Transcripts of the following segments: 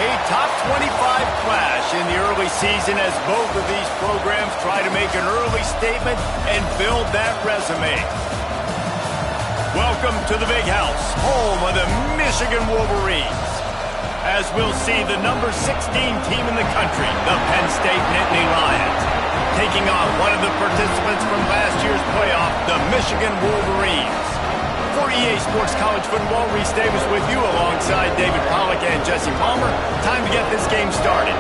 A top 25 clash in the early season as both of these programs try to make an early statement and build that resume. Welcome to the Big House, home of the Michigan Wolverines. As we'll see, the number 16 team in the country, the Penn State Nittany Lions, taking on one of the participants from last year's playoff, the Michigan Wolverines. For EA Sports College Football, Reese Davis with you alongside David Pollack and Jesse Palmer. Time to get this game started.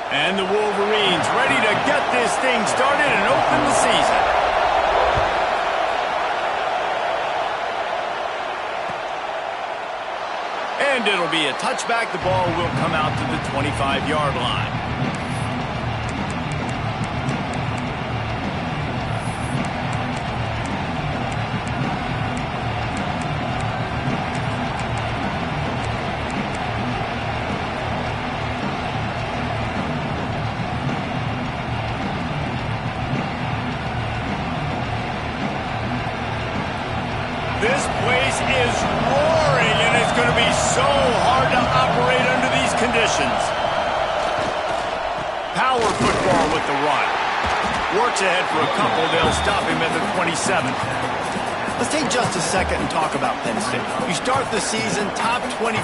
And the Wolverines ready to get this thing started and open the season. And it'll be a touchback. The ball will come out to the 25-yard line. This place is roaring, and it's going to be so hard to operate under these conditions. Power football with the run. Works ahead for a couple. They'll stop him at the 27. Let's take just a second and talk about Penn State. You start the season top 25.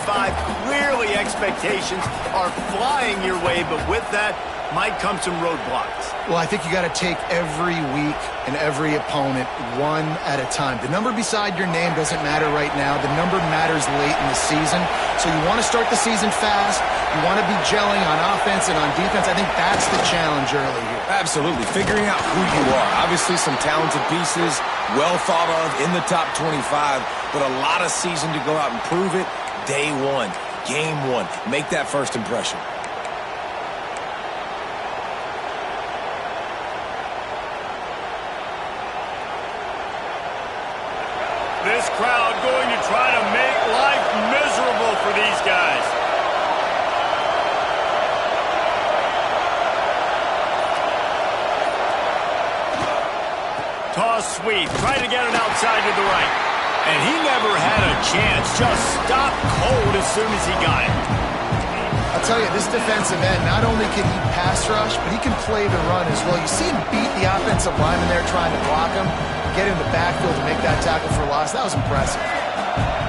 Clearly expectations are flying your way, but with that might come some roadblocks. Well, I think you got to take every week and every opponent one at a time. The number beside your name doesn't matter right now. The number matters late in the season. So you want to start the season fast. You want to be gelling on offense and on defense. I think that's the challenge early here. Absolutely. Figuring out who you are. Obviously some talented pieces, well thought of in the top 25, but a lot of season to go out and prove it. Day one, game one. Make that first impression. This crowd going to try to make life miserable for these guys. Toss sweep, trying to get it outside to the right. And he never had a chance, just stopped cold as soon as he got it. I'll tell you, this defensive end, not only can he pass rush, but he can play the run as well. You see him beat the offensive lineman there trying to block him, get in the backfield to make that tackle for loss. That was impressive.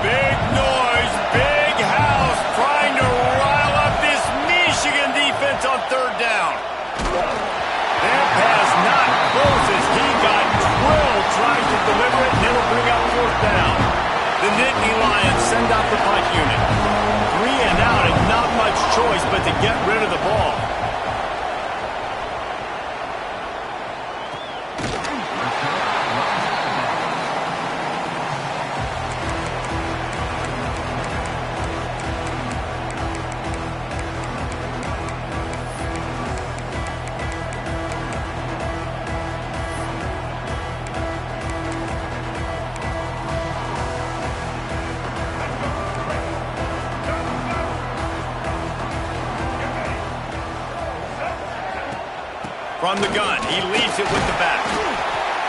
Big noise, big house, trying to rile up this Michigan defense on third down. That pass not close as he got drilled trying to deliver it, and it'll bring up fourth down. The Nittany Lions send out the punt unit. 3 and out and not much choice but to get rid of the ball. From the gun, he leaves it with the back.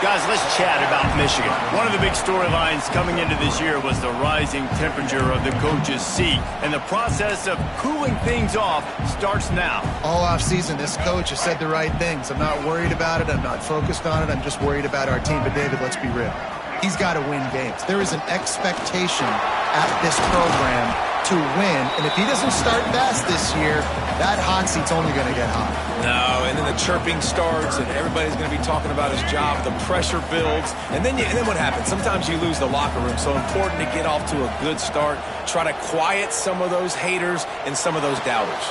Guys, let's chat about Michigan. One of the big storylines coming into this year was the rising temperature of the coach's seat. And the process of cooling things off starts now. All offseason, this coach has said the right things. I'm not worried about it. I'm not focused on it. I'm just worried about our team. But, David, let's be real. He's got to win games. There is an expectation at this program to win. And if he doesn't start fast this year, that hot seat's only going to get hot. No, and then the chirping starts, and everybody's going to be talking about his job. The pressure builds, and then what happens? Sometimes you lose the locker room. So important to get off to a good start. Try to quiet some of those haters and some of those doubters.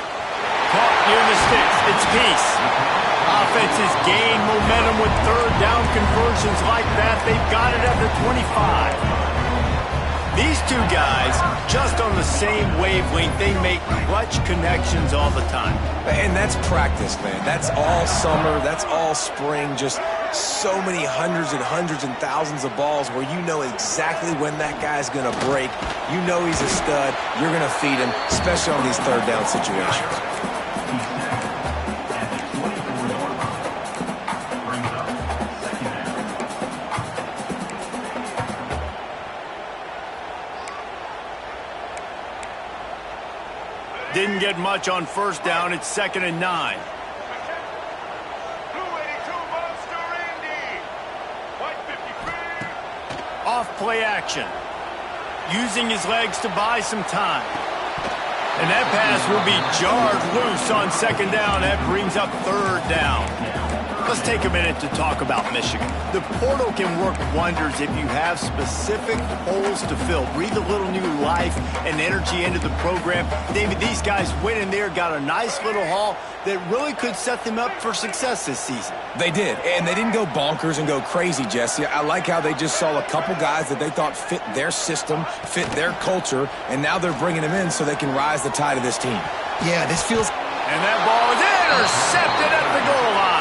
Caught near the sticks. It's peace. Offenses gain momentum with third down conversions like that. They've got it at the 25. These two guys just on the the same wavelength. They make clutch connections all the time. And that's practice, man. That's all summer. That's all spring. Just so many hundreds and thousands of balls where you know exactly when that guy's going to break. You know he's a stud. You're going to feed him, especially on these third down situations. Didn't get much on first down. It's 2nd and 9. Off play action. Using his legs to buy some time. And that pass will be jarred loose on 2nd down. That brings up 3rd down. Let's take a minute to talk about Michigan. The portal can work wonders if you have specific holes to fill. Breathe a little new life and energy into the program. David, these guys went in there, got a nice little haul that really could set them up for success this season. They did, and they didn't go bonkers and go crazy, Jesse. I like how they just saw a couple guys that they thought fit their system, fit their culture, and now they're bringing them in so they can rise the tide of this team. Yeah, this feels... And that ball is intercepted at the goal line.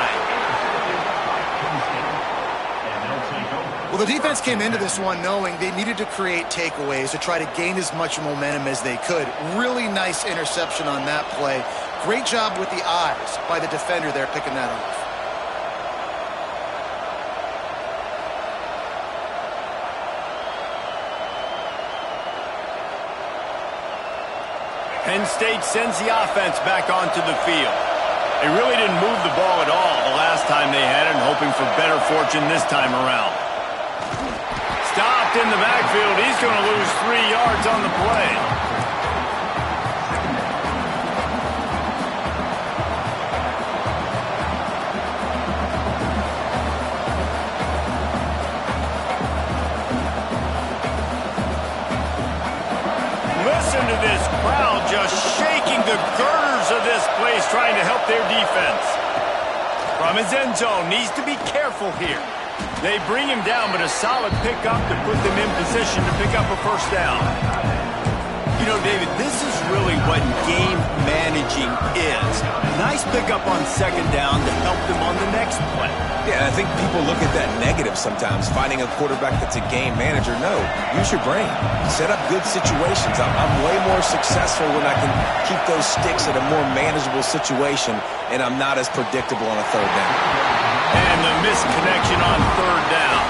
Well, the defense came into this one knowing they needed to create takeaways to try to gain as much momentum as they could. Really nice interception on that play. Great job with the eyes by the defender there picking that off. Penn State sends the offense back onto the field. They really didn't move the ball at all the last time they had it, and hoping for better fortune this time around. Stopped in the backfield. He's going to lose 3 yards on the play. Listen to this crowd just shaking the girders of this place, trying to help their defense. From his end zone, needs to be careful here. They bring him down, but a solid pickup to put them in position to pick up a first down. You know, David, this is really what game managing is. Nice pickup on 2nd down to help them on the next play. Yeah, I think people look at that negative sometimes, finding a quarterback that's a game manager. No, use your brain. Set up good situations. I'm way more successful when I can keep those sticks at a more manageable situation, and I'm not as predictable on a 3rd down. And the misconnection on 3rd down.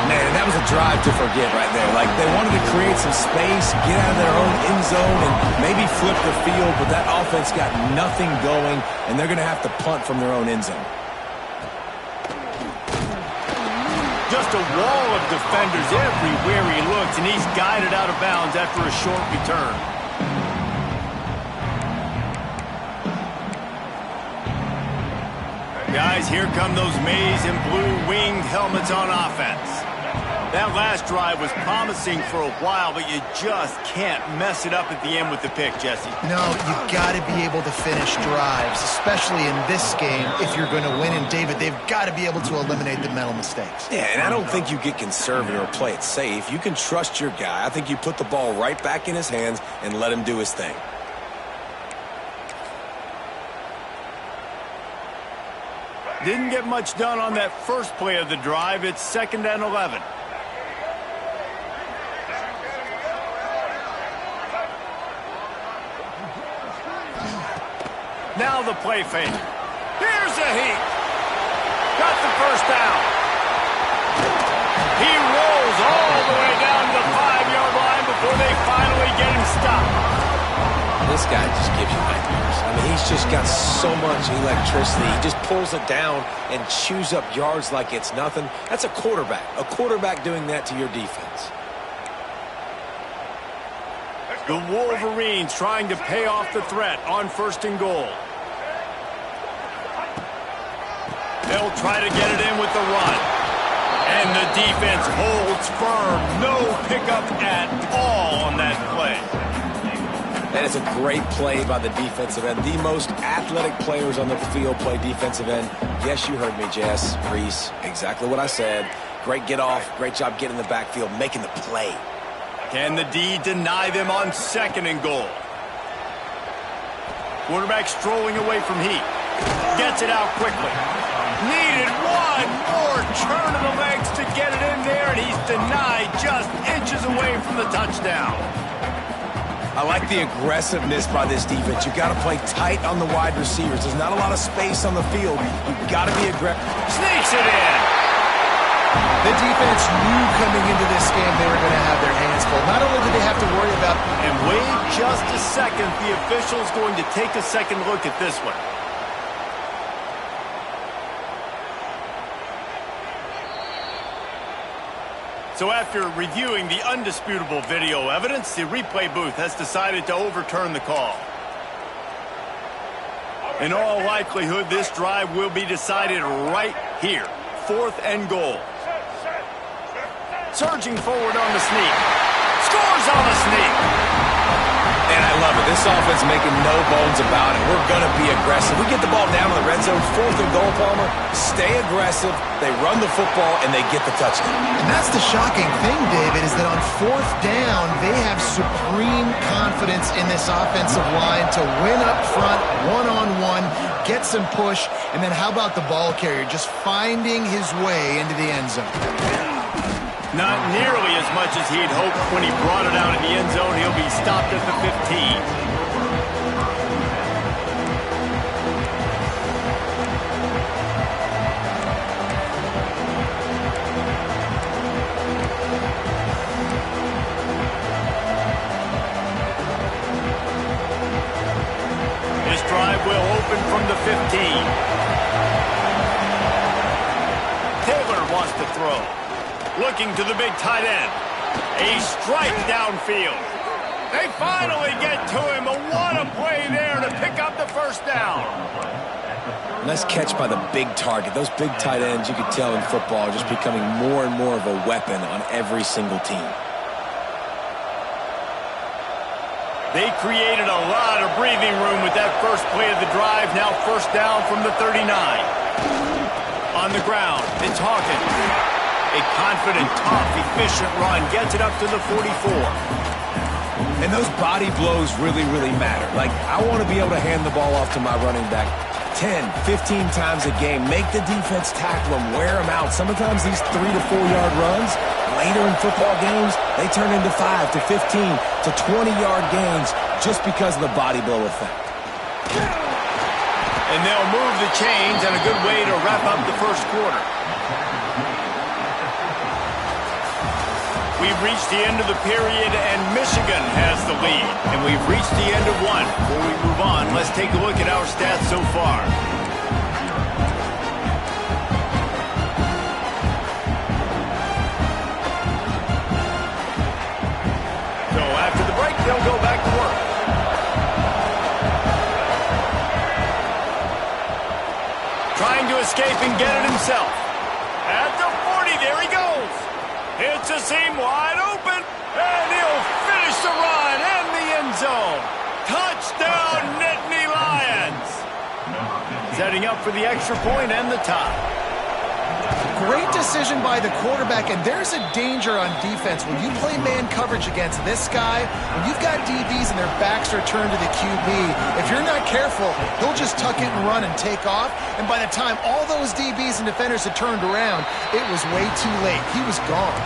Man, that was a drive to forget right there. Like, they wanted to create some space, get out of their own end zone, and maybe flip the field, but that offense got nothing going, and they're going to have to punt from their own end zone. Just a wall of defenders everywhere he looks, and he's guided out of bounds after a short return. Guys, here come those maize and blue winged helmets on offense. That last drive was promising for a while, but you just can't mess it up at the end with the pick, Jesse. No, you've got to be able to finish drives, especially in this game if you're going to win. And, David, they've got to be able to eliminate the mental mistakes. Yeah, and I don't think you get conservative or play it safe. You can trust your guy. I think you put the ball right back in his hands and let him do his thing. Didn't get much done on that first play of the drive. It's 2nd and 11. Now the play fake. Here's a heat. Got the first down. He rolls all the way down to the 5-yard line before they finally get him stopped. This guy just gives you nightmares. I mean, he's just got so much electricity. He just pulls it down and chews up yards like it's nothing. That's a quarterback. A quarterback doing that to your defense. The Wolverines trying to pay off the threat on 1st and goal. They'll try to get it in with the run. And the defense holds firm. No pickup at all on that play. That is a great play by the defensive end. The most athletic players on the field play defensive end. Yes, you heard me, Jess, Reese. Exactly what I said. Great get off. Great job getting in the backfield, making the play. Can the D deny them on 2nd and goal? Quarterback strolling away from Heat. Gets it out quickly. Needed one more turn of the legs to get it in there, and he's denied just inches away from the touchdown. I like the aggressiveness by this defense. You got to play tight on the wide receivers. There's not a lot of space on the field. You've got to be aggressive. Sneaks it in. The defense knew coming into this game they were going to have their hands full. Not only did they have to worry about... And wait just a second. The official's going to take a second look at this one. So after reviewing the undisputable video evidence, the replay booth has decided to overturn the call. In all likelihood, this drive will be decided right here. 4th and goal. Surging forward on the sneak. Scores on the sneak. And I love it. This offense making no bones about it. We're going to be aggressive. We get the ball down in the red zone, 4th and goal, Palmer. Stay aggressive. They run the football, and they get the touchdown. And that's the shocking thing, David, is that on 4th down, they have supreme confidence in this offensive line to win up front, one-on-one, get some push, and then how about the ball carrier just finding his way into the end zone? Not nearly as much as he'd hoped when he brought it out in the end zone. He'll be stopped at the 15. This drive will open from the 15. Taylor wants to throw. Looking to the big tight end. A strike downfield. They finally get to him. What a play there to pick up the 1st down. Nice catch by the big target. Those big tight ends, you could tell in football, are just becoming more and more of a weapon on every single team. They created a lot of breathing room with that first play of the drive. Now 1st down from the 39. On the ground, it's Hawkins. A confident, tough, efficient run. Gets it up to the 44. And those body blows really, really matter. Like, I want to be able to hand the ball off to my running back 10, 15 times a game. Make the defense tackle them, wear them out. Sometimes these 3 to 4 yard runs, later in football games, they turn into 5 to 15 to 20 yard gains just because of the body blow effect. And they'll move the chains, and a good way to wrap up the 1st quarter. We've reached the end of the period, and Michigan has the lead. And we've reached the end of one. Before we move on, let's take a look at our stats so far. So after the break, they'll go back to work. Trying to escape and get it himself. At the 40, there he goes. It's a seam wide open, and he'll finish the run and the end zone. Touchdown, Nittany Lions. Setting up for the extra point and the tie. Great decision by the quarterback, and there's a danger on defense. When you play man coverage against this guy, when you've got DBs and their backs are turned to the QB, if you're not careful, he'll just tuck it and run and take off, and by the time all those DBs and defenders had turned around, it was way too late. He was gone.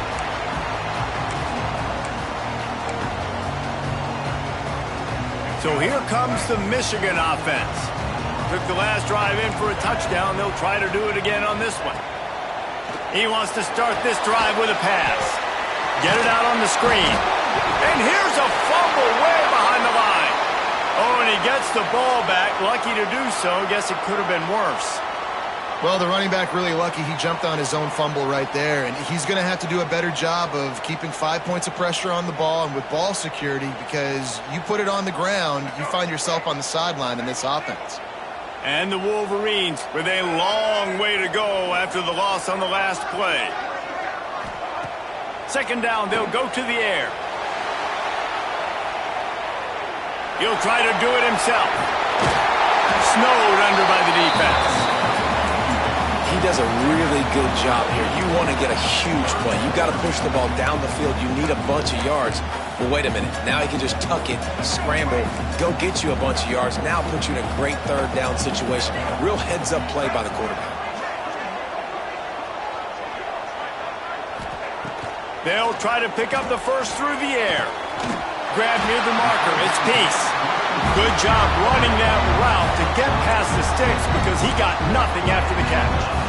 So here comes the Michigan offense. Took the last drive in for a touchdown. They'll try to do it again on this one. He wants to start this drive with a pass. Get it out on the screen. And here's a fumble way behind the line. Oh, and he gets the ball back. Lucky to do so. Guess it could have been worse. Well, the running back really lucky. He jumped on his own fumble right there, and he's going to have to do a better job of keeping 5 points of pressure on the ball and with ball security, because you put it on the ground, you find yourself on the sideline in this offense. And the Wolverines with a long way to go after the loss on the last play. 2nd down, they'll go to the air. He'll try to do it himself. Snowed under by the defense. He does a really good job here. You want to get a huge play. You've got to push the ball down the field. You need a bunch of yards. Well, wait a minute. Now he can just tuck it, scramble, go get you a bunch of yards. Now put you in a great third down situation. Real heads-up play by the quarterback. They'll try to pick up the first through the air. Grab near the marker. It's Peace. Good job running that route to get past the sticks because he got nothing after the catch.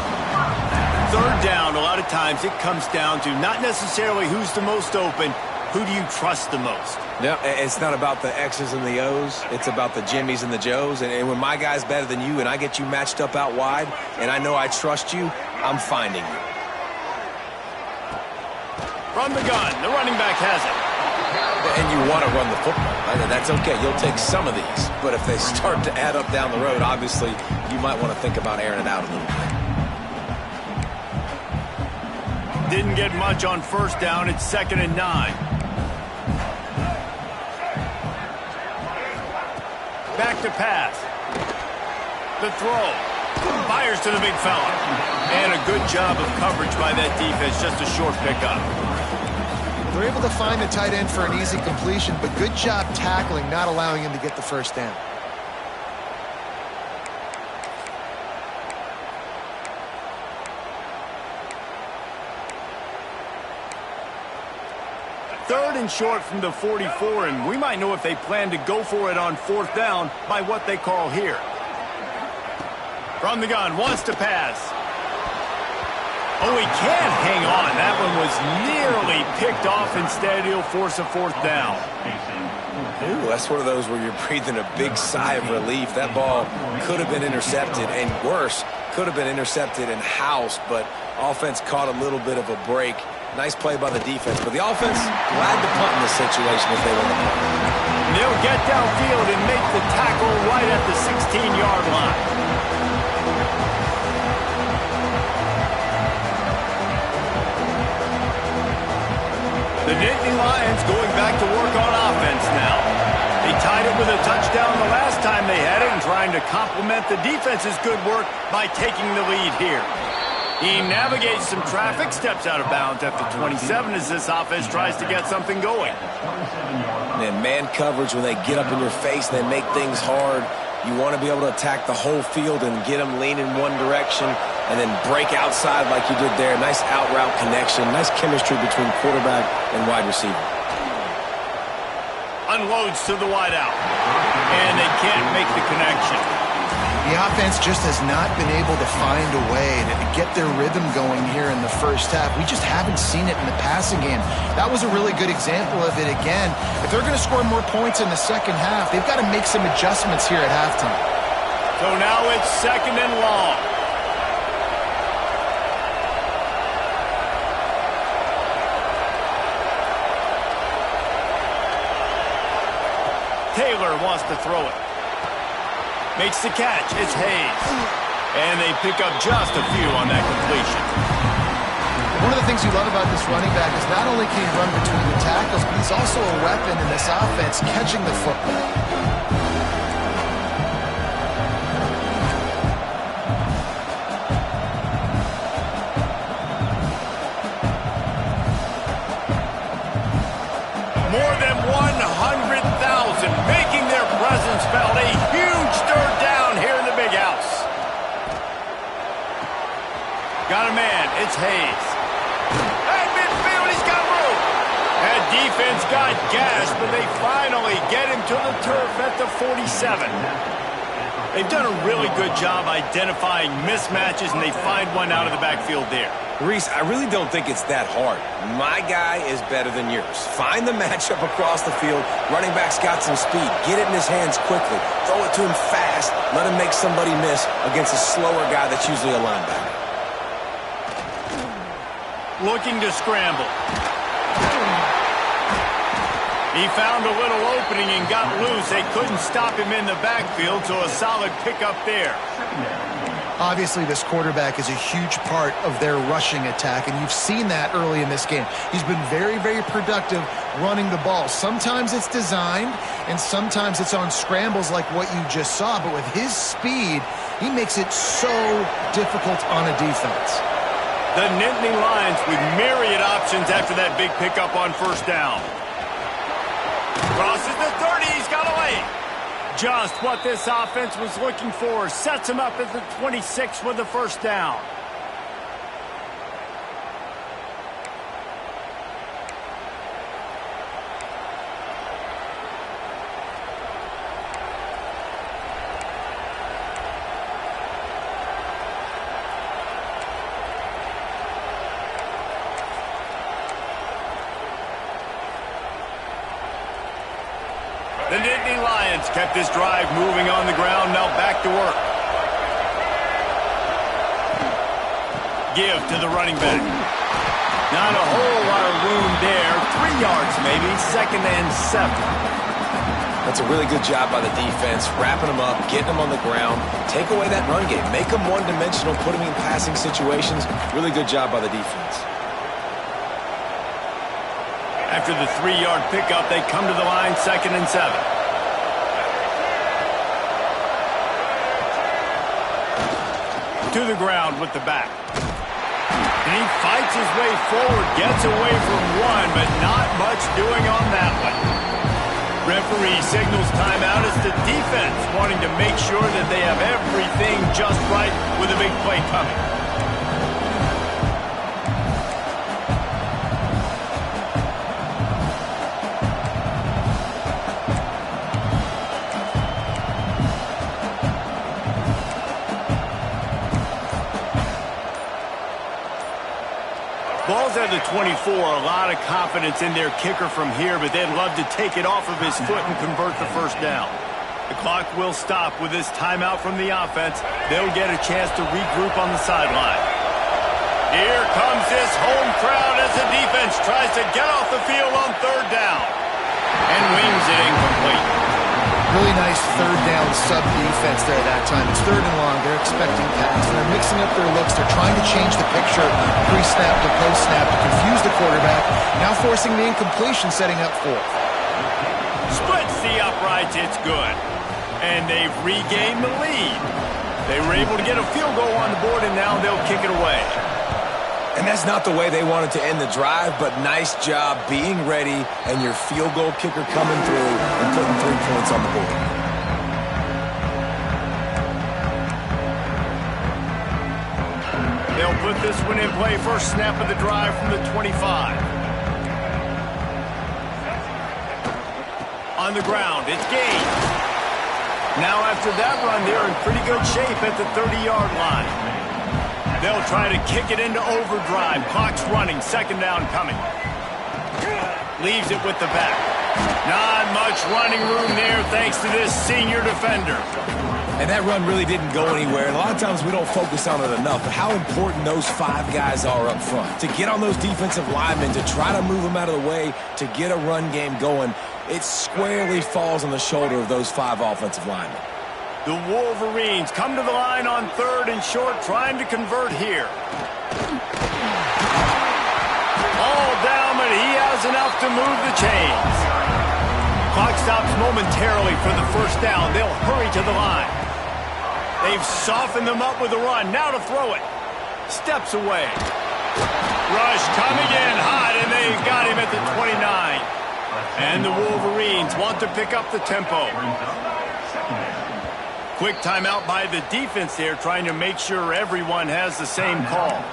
Third down, a lot of times it comes down to not necessarily who's the most open, who do you trust the most? No, it's not about the X's and the O's. It's about the Jimmies and the Joes. And when my guy's better than you and I get you matched up out wide and I know I trust you, I'm finding you. From the gun, the running back has it. And you want to run the football. That's okay. You'll take some of these. But if they start to add up down the road, obviously, you might want to think about airing it out a little bit. Didn't get much on first down. It's 2nd and 9. Back to pass. The throw. Fires to the big fella. And a good job of coverage by that defense. Just a short pickup. They're able to find the tight end for an easy completion, but good job tackling, not allowing him to get the first down. Third and short from the 44, and we might know if they plan to go for it on 4th down by what they call here. From the gun, wants to pass. Oh, he can't hang on. That one was nearly picked off. Instead, he'll force a 4th down. Ooh, that's one of those where you're breathing a big sigh of relief. That ball could have been intercepted, and worse, could have been intercepted and housed, but offense caught a little bit of a break. Nice play by the defense, but the offense glad to punt in this situation if they win the punt. They'll get downfield and make the tackle right at the 16-yard line. The Nittany Lions going back to work on offense now. They tied it with a touchdown the last time they had it and trying to complement the defense's good work by taking the lead here. He navigates some traffic, steps out of bounds after 27 as this offense tries to get something going. And man coverage, when they get up in your face, they make things hard. You want to be able to attack the whole field and get them leaning one direction and then break outside like you did there. Nice out route connection. Nice chemistry between quarterback and wide receiver. Unloads to the wide out. And they can't make the connection. The offense just has not been able to find a way to get their rhythm going here in the first half. We just haven't seen it in the passing game. That was a really good example of it again. If they're going to score more points in the second half, they've got to make some adjustments here at halftime. So now it's 2nd and long. Taylor wants to throw it. Makes the catch. It's Hayes. And they pick up just a few on that completion. One of the things you love about this running back is not only can he run between the tackles, but he's also a weapon in this offense catching the football. More than 100,000 making their presence felt. A huge third down here in the big house. Got a man. It's Hayes. At midfield, he's got room. That defense got gashed, but they finally get him to the turf at the 47. They've done a really good job identifying mismatches, and they find one out of the backfield there. Reese, I really don't think it's that hard. My guy is better than yours. Find the matchup across the field. Running back's got some speed. Get it in his hands quickly. Throw it to him fast. Let him make somebody miss against a slower guy that's usually a linebacker. Looking to scramble. He found a little opening and got loose. They couldn't stop him in the backfield, so a solid pickup there. Obviously, this quarterback is a huge part of their rushing attack, and you've seen that early in this game. He's been very, very productive running the ball. Sometimes it's designed, and sometimes it's on scrambles like what you just saw, but with his speed, He makes it so difficult on a defense. The Nittany Lions with myriad options after that big pickup on first down. Crosses the 30. He's got away. Just what this offense was looking for. Sets him up at the 26 with the first down. The Nittany Lions kept this drive moving on the ground, now back to work. Give to the running back. Not a whole lot of room there. 3 yards maybe, 2nd and 7. That's a really good job by the defense, wrapping them up, getting them on the ground, take away that run game, make them one-dimensional, put them in passing situations. Really good job by the defense. After the 3-yard pickup, they come to the line, 2nd and 7. To the ground with the back. And he fights his way forward, gets away from one, but not much doing on that one. Referee signals timeout as the defense wanting to make sure that they have everything just right with a big play coming. Ball's at the 24, a lot of confidence in their kicker from here, but they'd love to take it off of his foot and convert the first down. The clock will stop with this timeout from the offense. They'll get a chance to regroup on the sideline. Here comes this home crowd as the defense tries to get off the field on 3rd down. And wings it incomplete. Really nice 3rd down sub-defense there that time. It's 3rd and long. They're expecting pass. They're mixing up their looks. They're trying to change the picture pre-snap to post-snap to confuse the quarterback. Now forcing the incompletion, setting up 4th. Splits the uprights. It's good. And they've regained the lead. They were able to get a field goal on the board, and now they'll kick it away. And that's not the way they wanted to end the drive, but nice job being ready and your field goal kicker coming through and putting 3 points on the board. They'll put this one in play. First snap of the drive from the 25. On the ground, it's gained. Now after that run, they're in pretty good shape at the 30-yard line. They'll try to kick it into overdrive. Clock's running. 2nd down coming. Leaves it with the back. Not much running room there thanks to this senior defender. And that run really didn't go anywhere. And a lot of times we don't focus on it enough. But how important those 5 guys are up front. To get on those defensive linemen, to try to move them out of the way, to get a run game going, it squarely falls on the shoulder of those 5 offensive linemen. The Wolverines come to the line on 3rd and short, trying to convert here. All down, but he has enough to move the chains. Clock stops momentarily for the first down. They'll hurry to the line. They've softened them up with a run. Now to throw it. Steps away. Rush coming in hot, and they've got him at the 29. And the Wolverines want to pick up the tempo. Quick timeout by the defense there, trying to make sure everyone has the same call.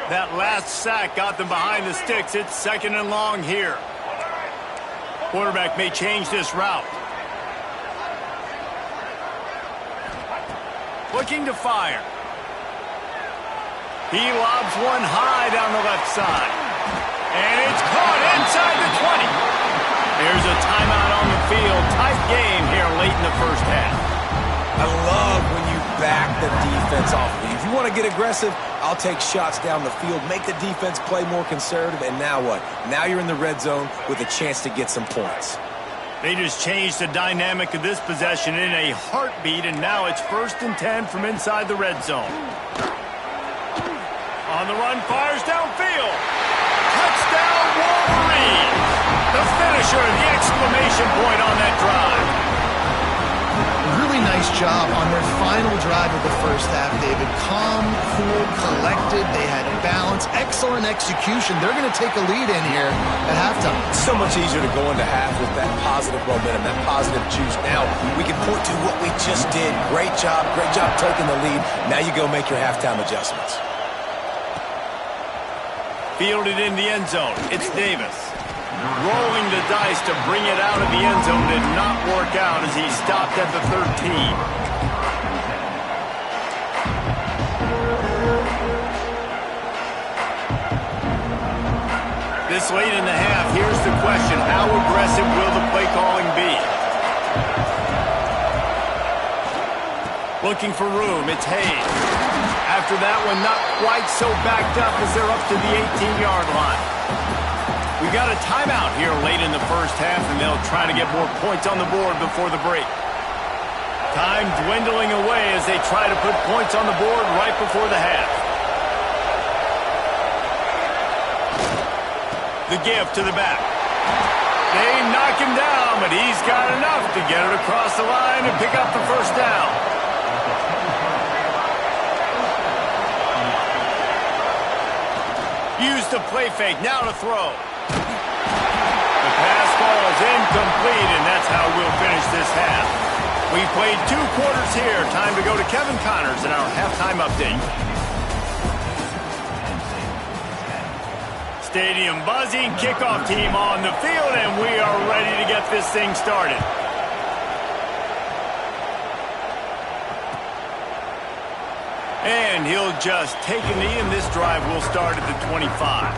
That last sack got them behind the sticks. It's 2nd and long here. Quarterback may change this route. Looking to fire. He lobs one high down the left side. And it's caught inside the 20. There's a timeout on the field. Tight game here late in the first half. I love when you back the defense off of you. If you want to get aggressive, I'll take shots down the field, make the defense play more conservative, and now what? Now you're in the red zone with a chance to get some points. They just changed the dynamic of this possession in a heartbeat, and now it's 1st and 10 from inside the red zone. On the run, fires downfield. Touchdown, Wolverines. The finisher, the exclamation point on that drive. Really nice job on their final drive of the first half, David. Calm, cool, collected. They had balance. Excellent execution. They're going to take a lead in here at halftime. So much easier to go into half with that positive momentum, that positive juice. Now we can point to what we just did. Great job taking the lead. Now you go make your halftime adjustments. Fielded in the end zone. It's Davis. Rolling the dice to bring it out of the end zone did not work out as he stopped at the 13. This late in the half, here's the question. How aggressive will the play calling be? Looking for room, it's Hayes. After that one, not quite so backed up as they're up to the 18-yard line. We got a timeout here late in the first half, and they'll try to get more points on the board before the break. Time dwindling away as they try to put points on the board right before the half. The give to the back. They knock him down, but he's got enough to get it across the line and pick up the first down. Use the play fake, now to throw. The pass falls incomplete, and that's how we'll finish this half. We've played 2 quarters here. Time to go to Kevin Connors in our halftime update. Stadium buzzing, kickoff team on the field, and we are ready to get this thing started. And he'll just take a knee, and this drive will start at the 25.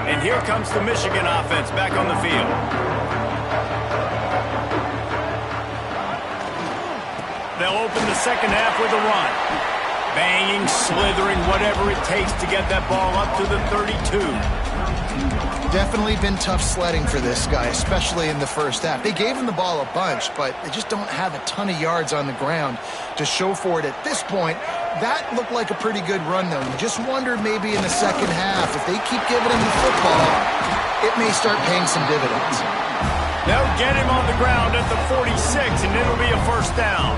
And here comes the Michigan offense back on the field. They'll open the second half with a run. Banging, slithering, whatever it takes to get that ball up to the 32. Definitely been tough sledding for this guy, especially in the first half. They gave him the ball a bunch, but they just don't have a ton of yards on the ground to show for it at this point. That looked like a pretty good run, though. You just wonder maybe in the second half, if they keep giving him the football, it may start paying some dividends. They'll get him on the ground at the 46, and it'll be a first down.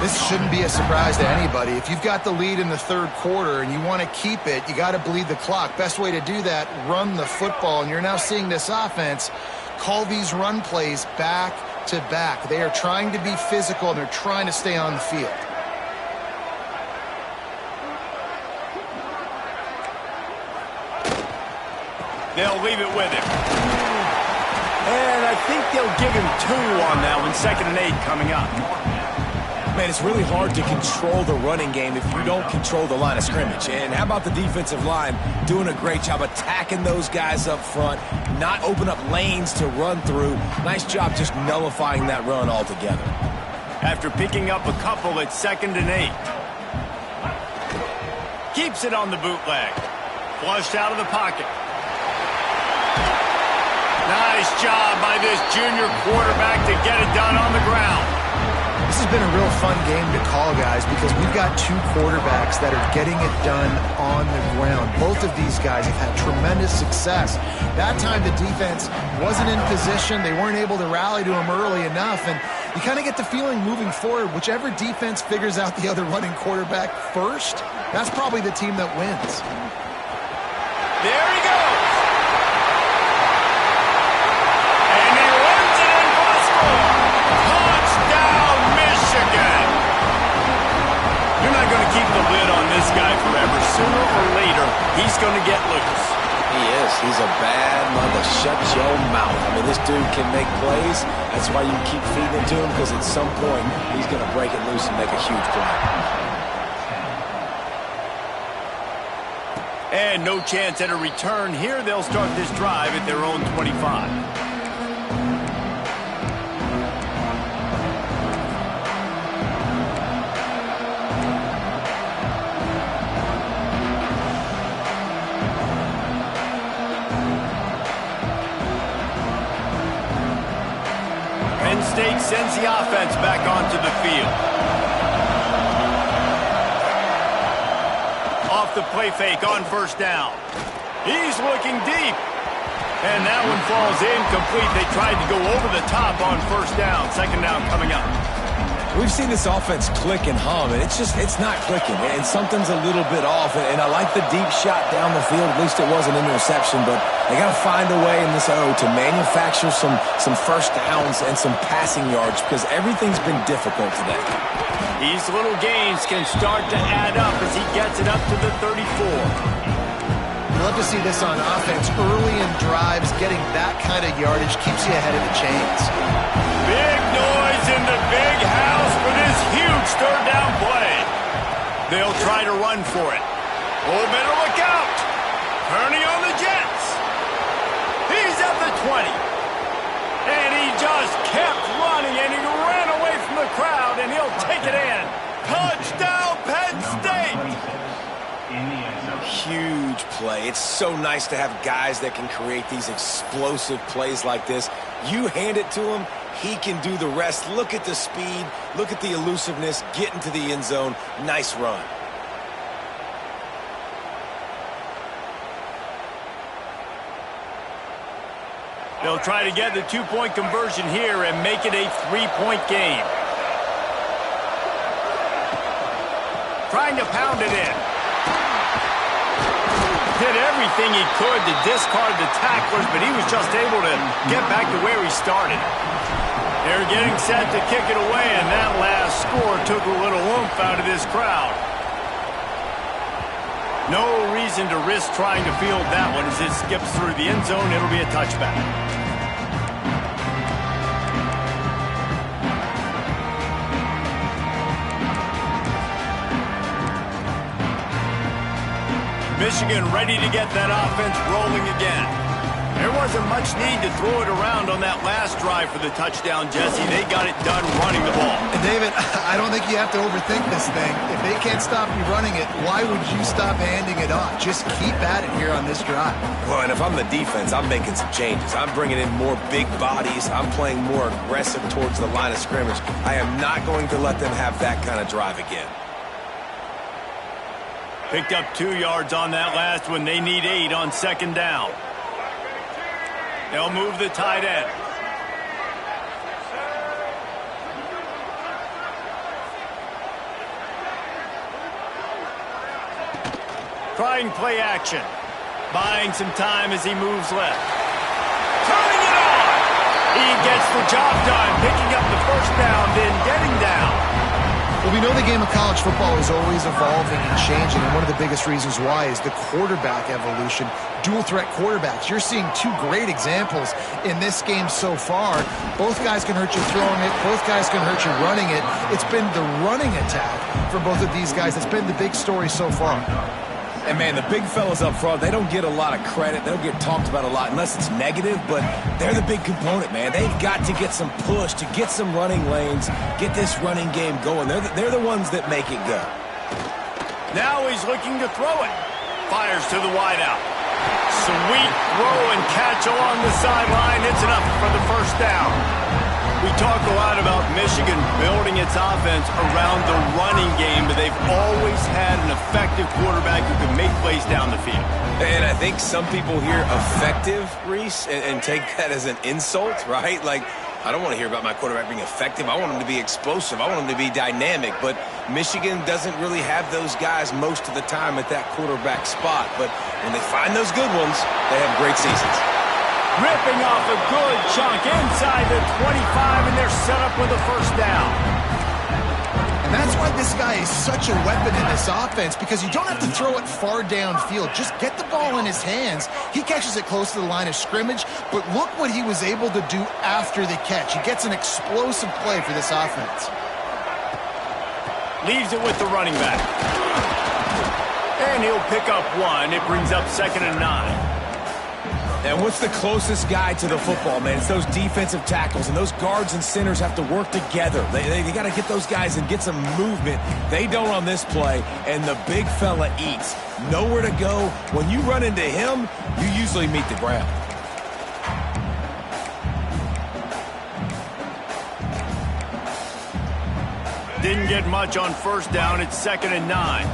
This shouldn't be a surprise to anybody. If you've got the lead in the third quarter and you want to keep it, you got to bleed the clock. Best way to do that, run the football. And you're now seeing this offense call these run plays back to back. They are trying to be physical, and they're trying to stay on the field. They'll leave it with him. And I think they'll give him 2 on that one. 2nd and 8 coming up. Man, it's really hard to control the running game if you don't control the line of scrimmage. And how about the defensive line doing a great job attacking those guys up front, not open up lanes to run through. Nice job just nullifying that run altogether. After picking up a couple, it's 2nd and 8. Keeps it on the bootleg. Flushed out of the pocket. Nice job by this junior quarterback to get it done on the ground. This has been a real fun game to call, guys, because we've got 2 quarterbacks that are getting it done on the ground. Both of these guys have had tremendous success. That time the defense wasn't in position. They weren't able to rally to him early enough, and you kind of get the feeling moving forward, whichever defense figures out the other running quarterback first, that's probably the team that wins. There he goes. And he runs it in for the score. Touchdown, Michigan. You're not going to keep the lid on this guy forever. Sooner or later, he's going to get loose. He is. He's a bad mother. Shut your mouth. I mean, this dude can make plays. That's why you keep feeding it to him, because at some point, he's going to break it loose and make a huge play. And no chance at a return here. They'll start this drive at their own 25. sends the offense back onto the field. Off the play fake on first down. He's looking deep. And that one falls incomplete. They tried to go over the top on first down. Second down coming up. We've seen this offense click and hum, and it's not clicking, and something's a little bit off. And I like the deep shot down the field. At least it wasn't an interception, but they got to find a way in this O to manufacture some first downs and some passing yards because everything's been difficult today. These little gains can start to add up as he gets it up to the 34. Love to see this on offense. Early in drives, getting that kind of yardage keeps you ahead of the chains. Big noise in the big house for this huge third down play. They'll try to run for it. Oh, better look out. Turning on the Jets. He's at the 20. And he just kept running, and he ran away from the crowd, and he'll take it in. Touchdown, Penn State. Huge play. It's so nice to have guys that can create these explosive plays like this. You hand it to him, he can do the rest. Look at the speed. Look at the elusiveness. Get into the end zone. Nice run. They'll try to get the two-point conversion here and make it a three-point game. Trying to pound it in. Did everything he could to discard the tacklers, but he was just able to get back to where he started. They're getting set to kick it away, and that last score took a little oomph out of this crowd. No reason to risk trying to field that one as it skips through the end zone. It'll be a touchback. Michigan ready to get that offense rolling again. There wasn't much need to throw it around on that last drive for the touchdown, Jesse. They got it done running the ball. And David, I don't think you have to overthink this thing. If they can't stop you running it, why would you stop handing it off? Just keep at it here on this drive. Well, and if I'm the defense, I'm making some changes. I'm bringing in more big bodies. I'm playing more aggressive towards the line of scrimmage. I am not going to let them have that kind of drive again. Picked up 2 yards on that last one. They need 8 on second down. They'll move the tight end. Trying play action. Buying some time as he moves left. Turning it on! He gets the job done, picking up the first down, then getting down. Well, we know the game of college football is always evolving and changing, and one of the biggest reasons why is the quarterback evolution. Dual-threat quarterbacks. You're seeing 2 great examples in this game so far. Both guys can hurt you throwing it. Both guys can hurt you running it. It's been the running attack for both of these guys that's been the big story so far. And, man, the big fellas up front, they don't get a lot of credit. They don't get talked about a lot unless it's negative, but they're the big component, man. They've got to get some push, to get some running lanes, get this running game going. They're the ones that make it go. Now he's looking to throw it. Fires to the wideout. Sweet throw and catch along the sideline. It's enough for the first down. We talk a lot about Michigan building its offense around the running game, but they've always had an effective quarterback who can make plays down the field. And I think some people hear effective, Reese, and take that as an insult, right? Like, I don't want to hear about my quarterback being effective. I want him to be explosive. I want him to be dynamic. But Michigan doesn't really have those guys most of the time at that quarterback spot. But when they find those good ones, they have great seasons. Ripping off a good chunk inside the 25, and they're set up with a first down. And that's why this guy is such a weapon in this offense, because you don't have to throw it far downfield. Just get the ball in his hands. He catches it close to the line of scrimmage, but look what he was able to do after the catch. He gets an explosive play for this offense. Leaves it with the running back. And he'll pick up 1. It brings up 2nd and 9. And what's the closest guy to the football, man? It's those defensive tackles, and those guards and centers have to work together. They got to get those guys and get some movement. They don't on this play, and the big fella eats. Nowhere to go. When you run into him, you usually meet the ground. didn't get much on first down. It's 2nd and 9.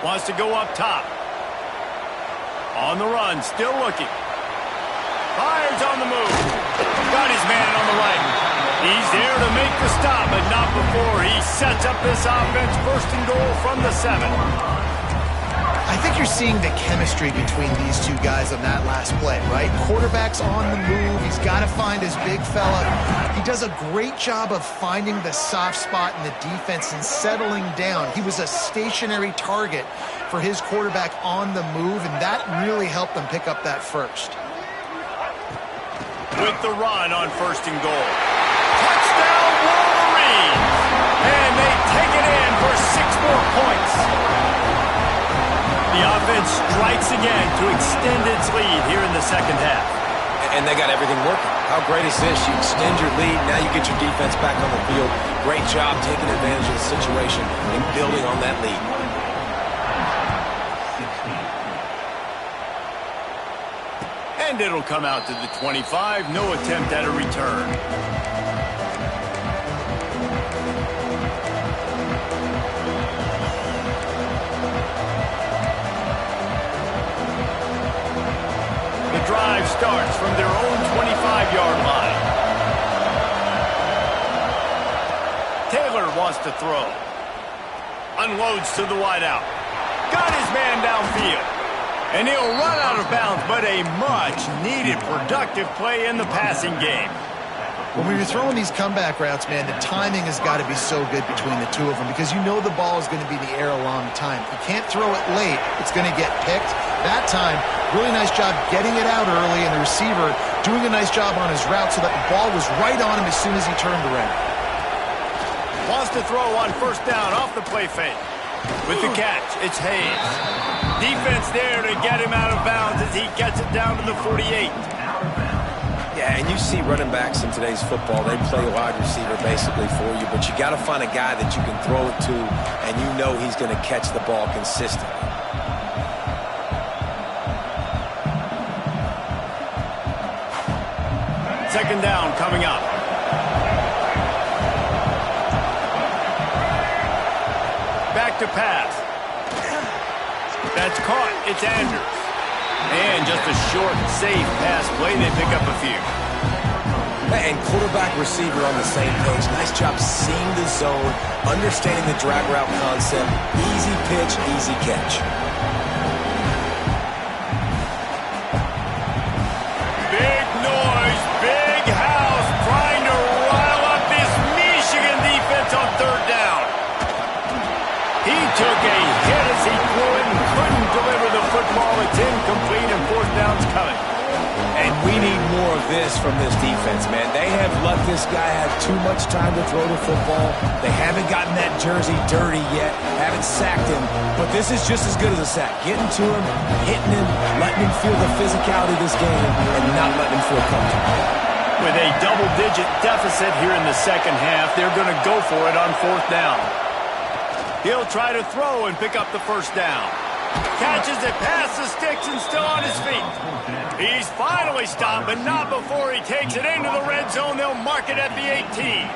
Wants to go up top. On the run, still looking. Fires on the move. Got his man on the right. He's there to make the stop, but not before he sets up this offense. 1st and goal from the 7. I think you're seeing the chemistry between these two guys on that last play, right? Quarterback's on the move. He's got to find his big fella. He does a great job of finding the soft spot in the defense and settling down. He was a stationary target for his quarterback on the move, and that really helped them pick up that first. With the run on 1st and goal. Touchdown, Wolverines! And they take it in for 6 more points. The offense strikes again to extend its lead here in the 2nd half. And they got everything working. How great is this? You extend your lead, now you get your defense back on the field. Great job taking advantage of the situation and building on that lead. And it'll come out to the 25. No attempt at a return. The drive starts from their own 25-yard line. Taylor wants to throw. Unloads to the wideout. Got his man downfield. And he'll run out of bounds, but a much-needed productive play in the passing game. When we were throwing these comeback routes, man, the timing has got to be so good between the two of them because you know the ball is going to be in the air a long time. If you can't throw it late, it's going to get picked. That time, really nice job getting it out early, and the receiver doing a nice job on his route so that the ball was right on him as soon as he turned around. Wants to throw on 1st down off the play fake. With the catch, it's Hayes. Defense there to get him out of bounds as he gets it down to the 48. Yeah, and you see running backs in today's football, they play wide receiver basically for you, but you got to find a guy that you can throw it to, and you know he's going to catch the ball consistently. Second down coming up. Back to pass. That's caught. It's Andrews. And just a short, safe pass play. They pick up a few. And quarterback receiver on the same page. Nice job seeing the zone, understanding the drag route concept. Easy pitch, easy catch. Big noise, big house, trying to rile up this Michigan defense on 3rd down. He took a hit as he threw it and couldn't deliver the football. It's incomplete and 4th down's coming. And we need more of this from this defense, man. They have let this guy have too much time to throw the football. They haven't gotten that jersey dirty yet, haven't sacked him. But this is just as good as a sack. Getting to him, hitting him, letting him feel the physicality of this game, and not letting him feel comfortable. With a double-digit deficit here in the 2nd half, they're going to go for it on 4th down. He'll try to throw and pick up the 1st down. Catches it past the sticks and still on his feet. He's finally stopped, but not before he takes it into the red zone. They'll mark it at the 18.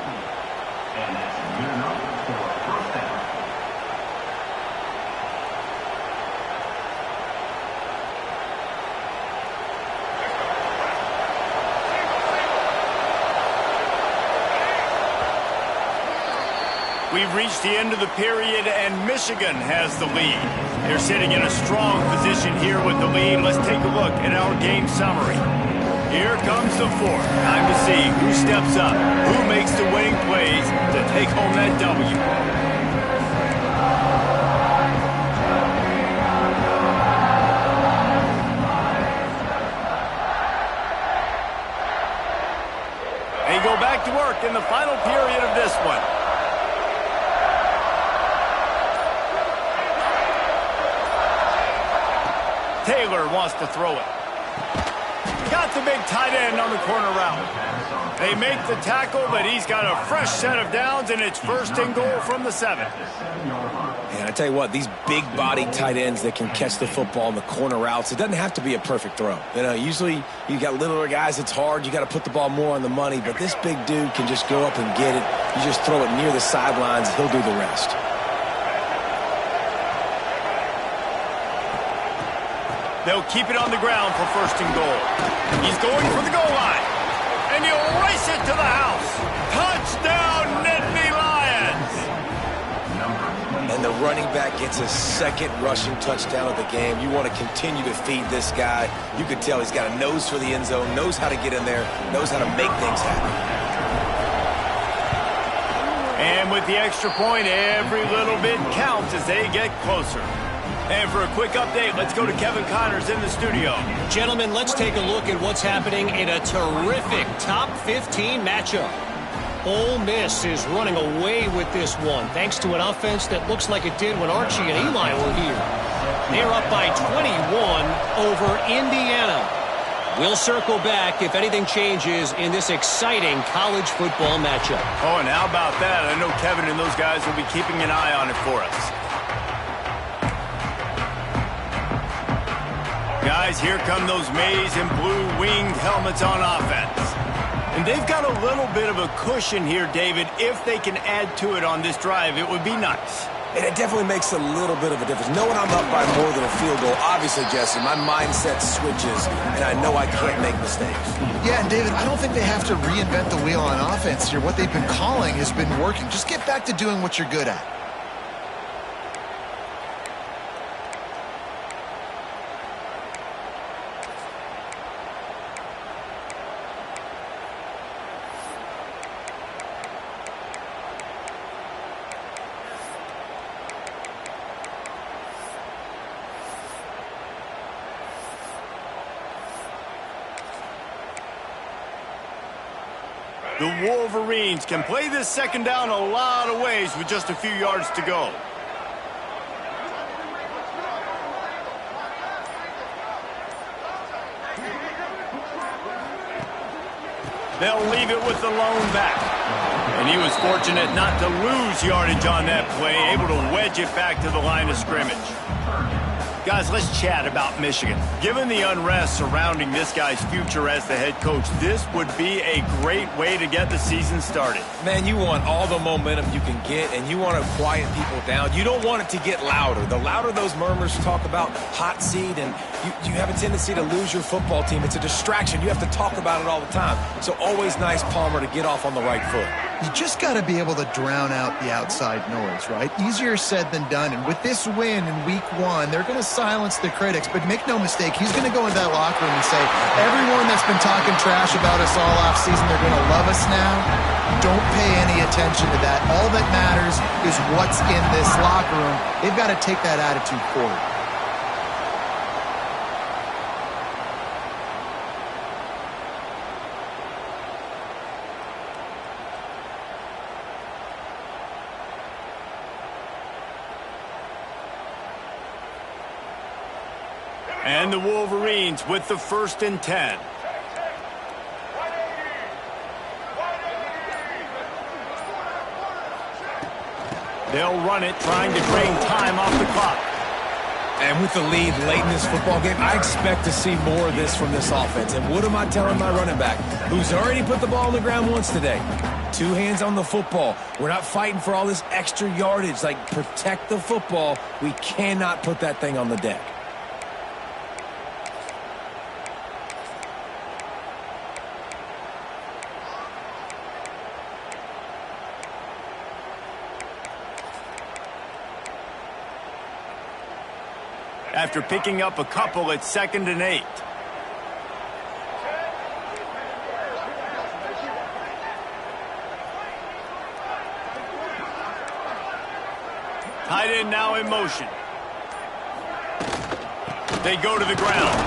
We've reached the end of the period, and Michigan has the lead. They're sitting in a strong position here with the lead. Let's take a look at our game summary. Here comes the 4th. Time to see who steps up, who makes the winning plays to take home that W. They go back to work in the final period of this one. Taylor wants to throw it. Got the big tight end on the corner route. They make the tackle, but he's got a fresh set of downs, and it's first and goal from the 7. And I tell you what, these big-body tight ends that can catch the football in the corner routes, it doesn't have to be a perfect throw. You know, usually you got littler guys, it's hard. You got to put the ball more on the money, but this big dude can just go up and get it. You just throw it near the sidelines, he'll do the rest. They'll keep it on the ground for first and goal. He's going for the goal line. And he'll race it to the house. Touchdown, Nittany Lions! And the running back gets his second rushing touchdown of the game. You want to continue to feed this guy. You can tell he's got a nose for the end zone, knows how to get in there, knows how to make things happen. And with the extra point, every little bit counts as they get closer. And for a quick update, let's go to Kevin Connors in the studio. Gentlemen, let's take a look at what's happening in a terrific top 15 matchup. Ole Miss is running away with this one, thanks to an offense that looks like it did when Archie and Eli were here. They're up by 21 over Indiana. We'll circle back if anything changes in this exciting college football matchup. Oh, and how about that? I know Kevin and those guys will be keeping an eye on it for us. Guys, here come those maize and blue winged helmets on offense. And they've got a little bit of a cushion here, David. If they can add to it on this drive, it would be nice. And it definitely makes a little bit of a difference. Knowing I'm up by more than a field goal, obviously, Jesse, my mindset switches, and I know I can't make mistakes. Yeah, and David, I don't think they have to reinvent the wheel on offense here. What they've been calling has been working. Just get back to doing what you're good at. The Wolverines can play this second down a lot of ways with just a few yards to go. They'll leave it with the lone back. And he was fortunate not to lose yardage on that play, able to wedge it back to the line of scrimmage. Guys, let's chat about Michigan. Given the unrest surrounding this guy's future as the head coach, this would be a great way to get the season started. Man, you want all the momentum you can get, and you want to quiet people down. You don't want it to get louder. The louder those murmurs talk about hot seat, and you have a tendency to lose your football team. It's a distraction. You have to talk about it all the time. So always nice, Palmer, to get off on the right foot. You just got to be able to drown out the outside noise, right? Easier said than done. And with this win in week 1, they're going to silence the critics. But make no mistake, he's going to go into that locker room and say, everyone that's been talking trash about us all offseason, they're going to love us now. Don't pay any attention to that. All that matters is what's in this locker room. They've got to take that attitude forward. And the Wolverines with the 1st and 10. They'll run it, trying to drain time off the clock. And with the lead late in this football game, I expect to see more of this from this offense. And what am I telling my running back, who's already put the ball on the ground once today? 2 hands on the football. We're not fighting for all this extra yardage. Like, protect the football. We cannot put that thing on the deck. After picking up a couple, it's 2nd and 8. Tight end now in motion. They go to the ground.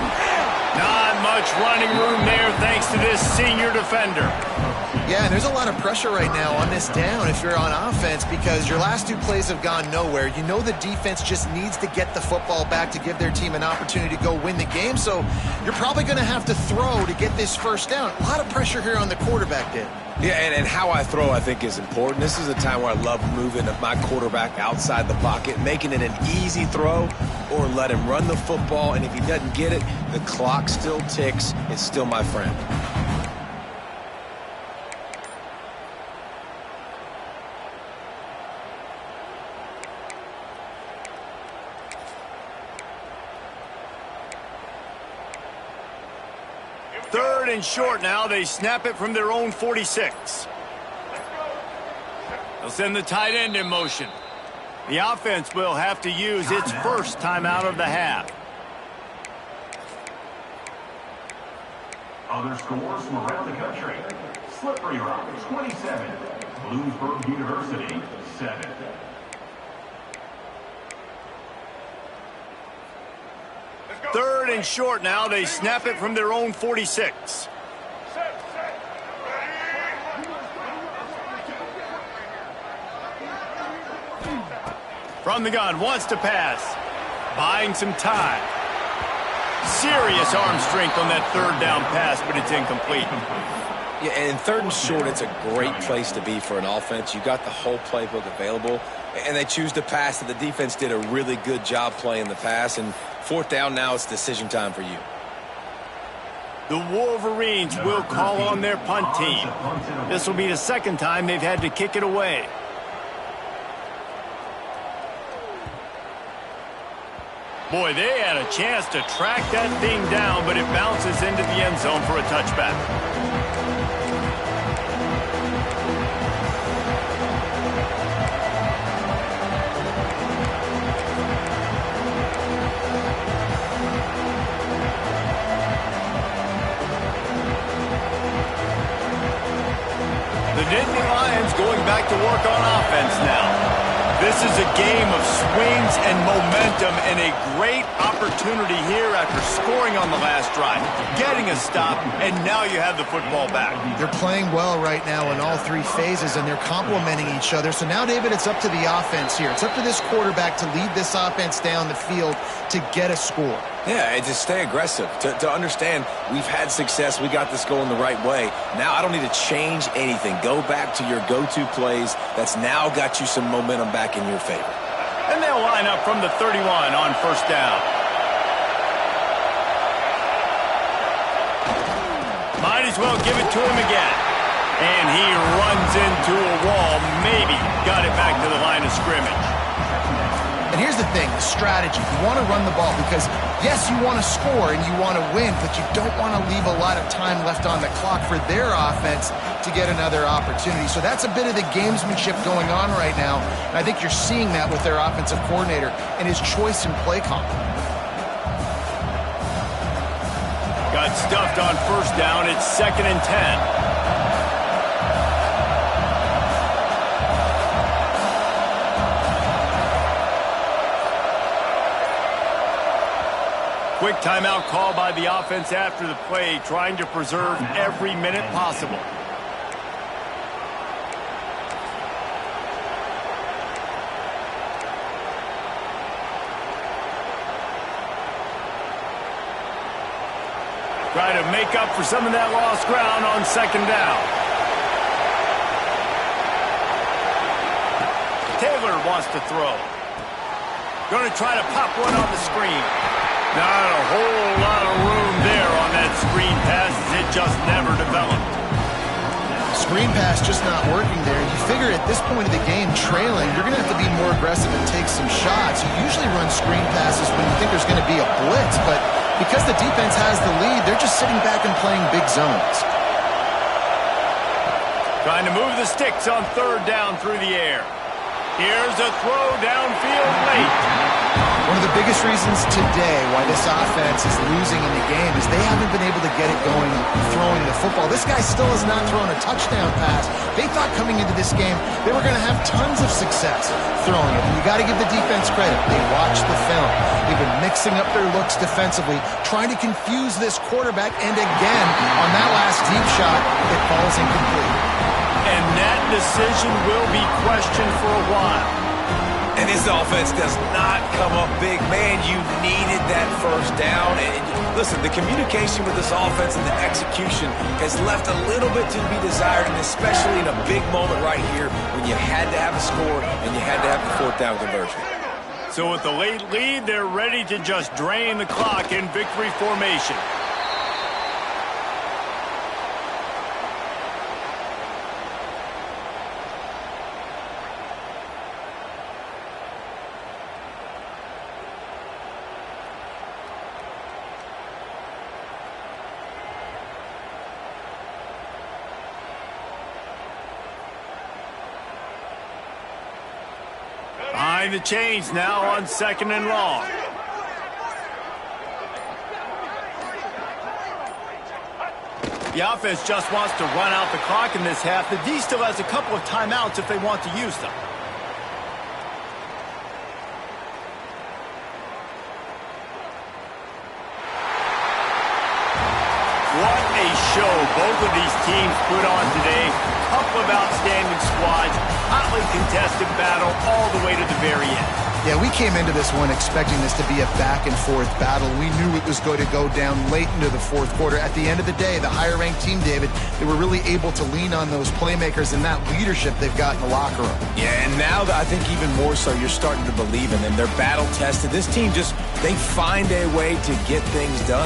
Not much running room there thanks to this senior defender. Yeah, and there's a lot of pressure right now on this down if you're on offense because your last two plays have gone nowhere. You know the defense just needs to get the football back to give their team an opportunity to go win the game, so you're probably going to have to throw to get this first down. A lot of pressure here on the quarterback, Dave. Yeah, and how I throw, I think, is important. This is a time where I love moving my quarterback outside the pocket, making it an easy throw, or let him run the football, and if he doesn't get it, the clock still ticks. It's still my friend. Third and short now. They snap it from their own 46. They'll send the tight end in motion. The offense will have to use its first timeout of the half. Other scores from around the country. Slippery Rock, 27. Bloomsburg University, 7. Third and short now. They snap it from their own 46. From the gun, wants to pass. Buying some time. Serious arm strength on that third down pass, but it's incomplete. Yeah, and third and short, it's a great place to be for an offense. You got the whole playbook available, and they choose to pass. And the defense did a really good job playing the pass. And fourth down now, it's decision time for you. The Wolverines will call on their punt team. This will be the second time they've had to kick it away. Boy, they had a chance to track that thing down, but it bounces into the end zone for a touchback. The Nittany Lions going back to work on offense now. This is a game of swings and momentum and a great opportunity here after scoring on the last drive, getting a stop, and now you have the football back. They're playing well right now in all three phases, and they're complementing each other. So now, David, it's up to the offense here. It's up to this quarterback to lead this offense down the field to get a score. Yeah, and to stay aggressive, to understand we've had success, we got this going the right way. Now I don't need to change anything. Go back to your go-to plays. That's now got you some momentum back in your favor. And they'll line up from the 31 on first down. Might as well give it to him again. And he runs into a wall, maybe got it back to the line of scrimmage. And here's the thing, the strategy. You want to run the ball because, yes, you want to score and you want to win, but you don't want to leave a lot of time left on the clock for their offense to get another opportunity. So that's a bit of the gamesmanship going on right now. And I think you're seeing that with their offensive coordinator and his choice in play call. Got stuffed on first down. It's 2nd and 10. Quick timeout call by the offense after the play, trying to preserve every minute possible. Try to make up for some of that lost ground on 2nd down. Taylor wants to throw. Going to try to pop one on the screen. Not a whole lot of room there on that screen pass as it just never developed. Screen pass just not working there. You figure at this point of the game, trailing, you're going to have to be more aggressive and take some shots. You usually run screen passes when you think there's going to be a blitz, but because the defense has the lead, they're just sitting back and playing big zones. Trying to move the sticks on 3rd down through the air. Here's a throw downfield late. One of the biggest reasons today why this offense is losing in the game is they haven't been able to get it going throwing the football. This guy still has not thrown a touchdown pass. They thought coming into this game they were going to have tons of success throwing it. And you got to give the defense credit. They watched the film. They've been mixing up their looks defensively, trying to confuse this quarterback. And again, on that last deep shot, it falls incomplete. And that decision will be questioned for a while. And this offense does not come up big. Man, you needed that first down. And listen, the communication with this offense and the execution has left a little bit to be desired, and especially in a big moment right here when you had to have a score and you had to have the fourth down conversion. So with the late lead, they're ready to just drain the clock in victory formation. Behind the chains now on 2nd and long. The offense just wants to run out the clock in this half. The D still has a couple of timeouts if they want to use them. What a show both of these teams put on today. Couple of outstanding squads, hotly contested battle all the way to the very end. Yeah, we came into this one expecting this to be a back-and-forth battle. We knew it was going to go down late into the fourth quarter. At the end of the day, the higher-ranked team, David, they were really able to lean on those playmakers and that leadership they've got in the locker room. Yeah, and now I think even more so, you're starting to believe in them. They're battle-tested. This team they find a way to get things done.